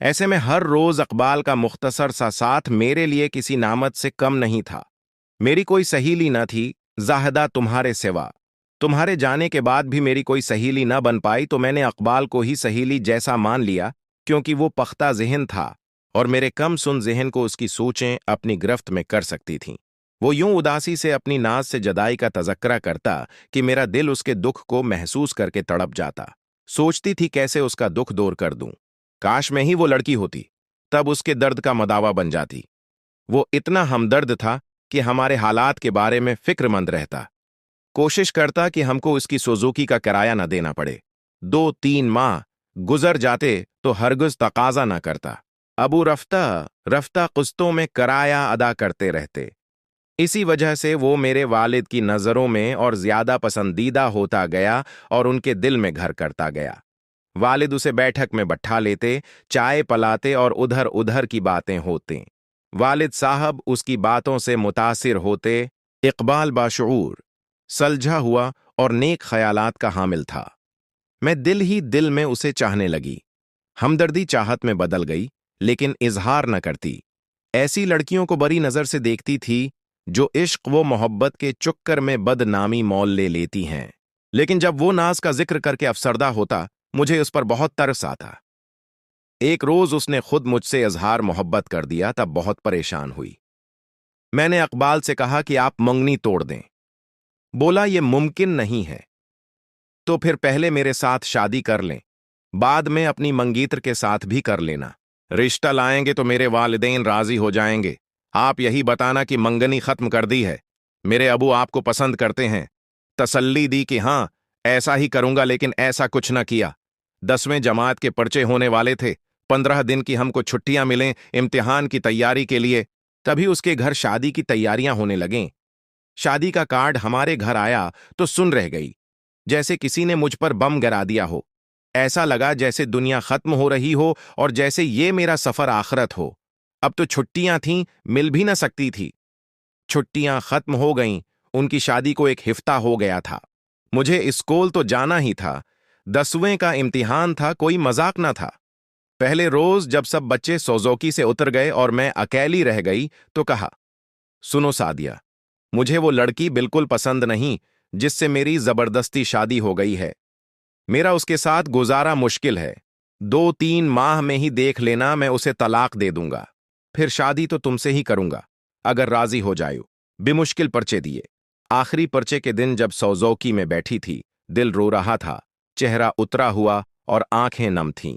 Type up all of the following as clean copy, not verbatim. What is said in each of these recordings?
ऐसे में हर रोज अकबाल का मुख्तसर सा साथ मेरे लिए किसी नामत से कम नहीं था। मेरी कोई सहेली न थी, जाहिदा तुम्हारे सिवा। तुम्हारे जाने के बाद भी मेरी कोई सहेली न बन पाई तो मैंने अकबाल को ही सहेली जैसा मान लिया, क्योंकि वो पख्ता ज़हन था और मेरे कम सुन ज़हन को उसकी सोचें अपनी गिरफ्त में कर सकती थीं। वो यूं उदासी से अपनी नाज से जदाई का तज़क्रा करता कि मेरा दिल उसके दुख को महसूस करके तड़प जाता। सोचती थी कैसे उसका दुख दूर कर दूं। काश में ही वो लड़की होती, तब उसके दर्द का मदावा बन जाती। वो इतना हमदर्द था कि हमारे हालात के बारे में फिक्रमंद रहता। कोशिश करता कि हमको उसकी सुजुकी का किराया न देना पड़े। 2-3 माह गुजर जाते तो हरगिज तकाजा न करता। अबू रफ्ता रफ्ता कुस्तों में किराया अदा करते रहते। इसी वजह से वो मेरे वालिद की नज़रों में और ज्यादा पसंदीदा होता गया और उनके दिल में घर करता गया। वालिद उसे बैठक में बैठा लेते, चाय पलाते और उधर उधर की बातें होते। वालिद साहब उसकी बातों से मुतासिर होते। इकबाल बाशऊर, सलझा हुआ और नेक ख्यालात का हामिल था। मैं दिल ही दिल में उसे चाहने लगी। हमदर्दी चाहत में बदल गई, लेकिन इजहार न करती। ऐसी लड़कियों को बड़ी नजर से देखती थी जो इश्क व मोहब्बत के चुक्कर में बदनामी मोल ले लेती हैं। लेकिन जब वो नाज का जिक्र करके अफसरदा होता, मुझे उस पर बहुत तरस आता। एक रोज उसने खुद मुझसे इजहार मोहब्बत कर दिया, तब बहुत परेशान हुई। मैंने अकबाल से कहा कि आप मंगनी तोड़ दें। बोला ये मुमकिन नहीं है। तो फिर पहले मेरे साथ शादी कर लें, बाद में अपनी मंगीत्र के साथ भी कर लेना। रिश्ता लाएंगे तो मेरे वालिदैन राजी हो जाएंगे। आप यही बताना कि मंगनी खत्म कर दी है। मेरे अबू आपको पसंद करते हैं। तसल्ली दी कि हां, ऐसा ही करूंगा, लेकिन ऐसा कुछ न किया। 10वें जमात के पर्चे होने वाले थे। 15 दिन की हमको छुट्टियां मिलें इम्तिहान की तैयारी के लिए, तभी उसके घर शादी की तैयारियां होने लगें। शादी का कार्ड हमारे घर आया तो सुन रह गई, जैसे किसी ने मुझ पर बम गिरा दिया हो। ऐसा लगा जैसे दुनिया खत्म हो रही हो और जैसे ये मेरा सफर आखिरत हो। अब तो छुट्टियां थीं, मिल भी न सकती थी। छुट्टियां खत्म हो गईं, उनकी शादी को एक हिफ्ता हो गया था। मुझे स्कूल तो जाना ही था। 10वें का इम्तिहान था, कोई मजाक न था। पहले रोज जब सब बच्चे सोजोकी से उतर गए और मैं अकेली रह गई तो कहा, सुनो सादिया, मुझे वो लड़की बिल्कुल पसंद नहीं जिससे मेरी जबरदस्ती शादी हो गई है। मेरा उसके साथ गुजारा मुश्किल है। 2-3 माह में ही देख लेना, मैं उसे तलाक दे दूंगा। फिर शादी तो तुमसे ही करूंगा, अगर राजी हो जायो। बेमुश्किल पर्चे दिए। आखिरी पर्चे के दिन जब सौजौकी में बैठी थी, दिल रो रहा था, चेहरा उतरा हुआ और आंखें नम थीं।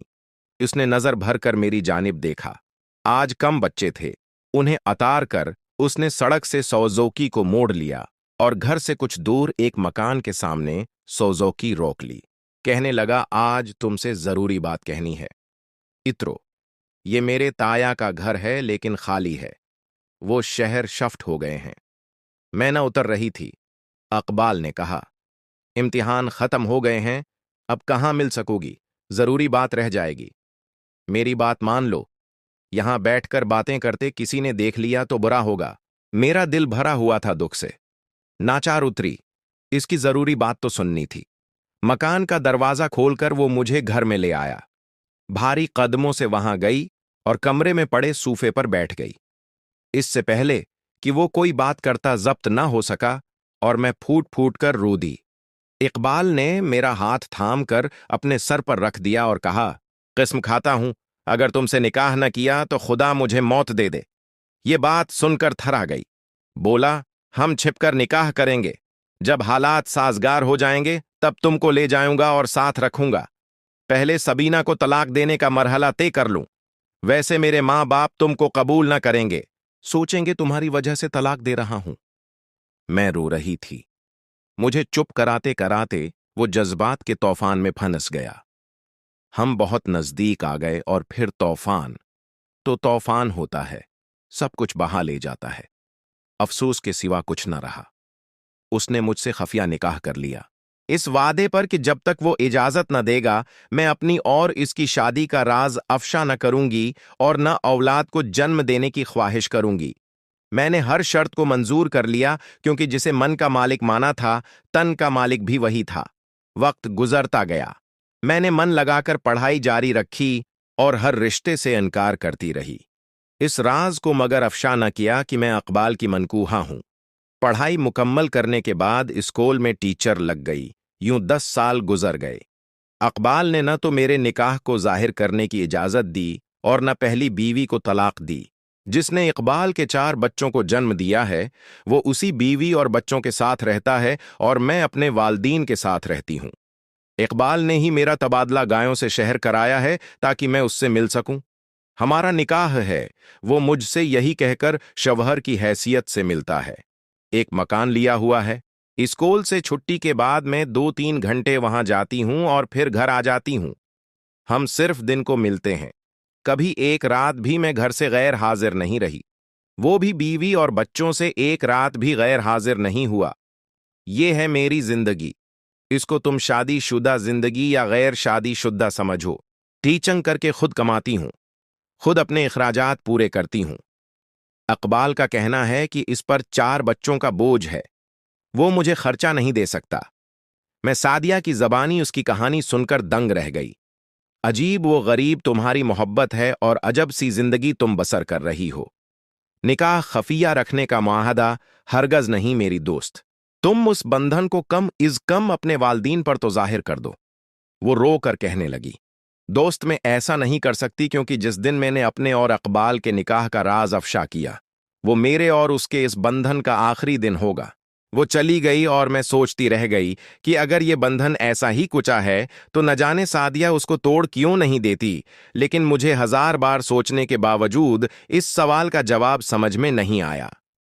उसने नजर भर कर मेरी जानिब देखा। आज कम बच्चे थे। उन्हें अतार कर उसने सड़क से सौजौकी को मोड़ लिया और घर से कुछ दूर एक मकान के सामने सौजौकी रोक ली। कहने लगा, आज तुमसे जरूरी बात कहनी है। इत्रो, ये मेरे ताया का घर है, लेकिन खाली है। वो शहर शफ्ट हो गए हैं। मैं न उतर रही थी। अकबाल ने कहा, इम्तिहान खत्म हो गए हैं, अब कहाँ मिल सकोगी, जरूरी बात रह जाएगी। मेरी बात मान लो। यहां बैठकर बातें करते किसी ने देख लिया तो बुरा होगा। मेरा दिल भरा हुआ था दुख से। नाचार उतरी। इसकी जरूरी बात तो सुननी थी। मकान का दरवाजा खोलकर वो मुझे घर में ले आया। भारी कदमों से वहां गई और कमरे में पड़े सूफे पर बैठ गई। इससे पहले कि वो कोई बात करता जब्त ना हो सका और मैं फूट फूट कर रो दी। इकबाल ने मेरा हाथ थाम कर अपने सर पर रख दिया और कहा, किस्म खाता हूं, अगर तुमसे निकाह न किया तो खुदा मुझे मौत दे दे। ये बात सुनकर थरा गई। बोला, हम छिपकर निकाह करेंगे। जब हालात साजगार हो जाएंगे तब तुमको ले जाऊंगा और साथ रखूंगा। पहले सबीना को तलाक देने का मरहला तय कर लूं। वैसे मेरे माँ बाप तुमको कबूल न करेंगे, सोचेंगे तुम्हारी वजह से तलाक दे रहा हूं। मैं रो रही थी। मुझे चुप कराते कराते वो जज्बात के तूफान में फंस गया। हम बहुत नजदीक आ गए और फिर तूफान तो तूफान होता है, सब कुछ बहा ले जाता है। अफसोस के सिवा कुछ न रहा। उसने मुझसे खफिया निकाह कर लिया, इस वादे पर कि जब तक वो इजाजत न देगा मैं अपनी और इसकी शादी का राज अफशा न करूंगी और न औलाद को जन्म देने की ख्वाहिश करूंगी। मैंने हर शर्त को मंजूर कर लिया, क्योंकि जिसे मन का मालिक माना था, तन का मालिक भी वही था। वक्त गुजरता गया। मैंने मन लगाकर पढ़ाई जारी रखी। और हर रिश्ते से इनकार करती रही। इस राज को मगर अफशा न किया कि मैं इकबाल की मनकूहा हूं। पढ़ाई मुकम्मल करने के बाद स्कूल में टीचर लग गई। यूं 10 साल गुजर गए। इकबाल ने न तो मेरे निकाह को जाहिर करने की इजाजत दी और न पहली बीवी को तलाक दी। जिसने इकबाल के 4 बच्चों को जन्म दिया है वो उसी बीवी और बच्चों के साथ रहता है और मैं अपने वालदीन के साथ रहती हूं। इकबाल ने ही मेरा तबादला गायों से शहर कराया है ताकि मैं उससे मिल सकूं। हमारा निकाह है, वो मुझसे यही कहकर शवहर की हैसियत से मिलता है। एक मकान लिया हुआ है। स्कूल से छुट्टी के बाद मैं 2-3 घंटे वहां जाती हूं और फिर घर आ जाती हूं। हम सिर्फ दिन को मिलते हैं। कभी एक रात भी मैं घर से गैर हाजिर नहीं रही। वो भी बीवी और बच्चों से एक रात भी गैर हाजिर नहीं हुआ। ये है मेरी जिंदगी। इसको तुम शादीशुदा जिंदगी या गैर शादीशुदा समझो। टीचिंग करके खुद कमाती हूं, खुद अपने अखराजात पूरे करती हूं। इकबाल का कहना है कि इस पर 4 बच्चों का बोझ है, वो मुझे खर्चा नहीं दे सकता। मैं सादिया की जबानी उसकी कहानी सुनकर दंग रह गई। अजीब वो गरीब तुम्हारी मोहब्बत है और अजब सी जिंदगी तुम बसर कर रही हो। निकाह खफिया रखने का मुआहदा हरगज नहीं मेरी दोस्त। तुम उस बंधन को कम इज कम अपने वालदीन पर तो जाहिर कर दो। वो रो कर कहने लगी, दोस्त मैं ऐसा नहीं कर सकती क्योंकि जिस दिन मैंने अपने और इकबाल के निकाह का राज अफशा किया वो मेरे और उसके इस बंधन का आखिरी दिन होगा। वो चली गई और मैं सोचती रह गई कि अगर ये बंधन ऐसा ही कुचा है तो न जाने सादिया उसको तोड़ क्यों नहीं देती। लेकिन मुझे 1000 बार सोचने के बावजूद इस सवाल का जवाब समझ में नहीं आया।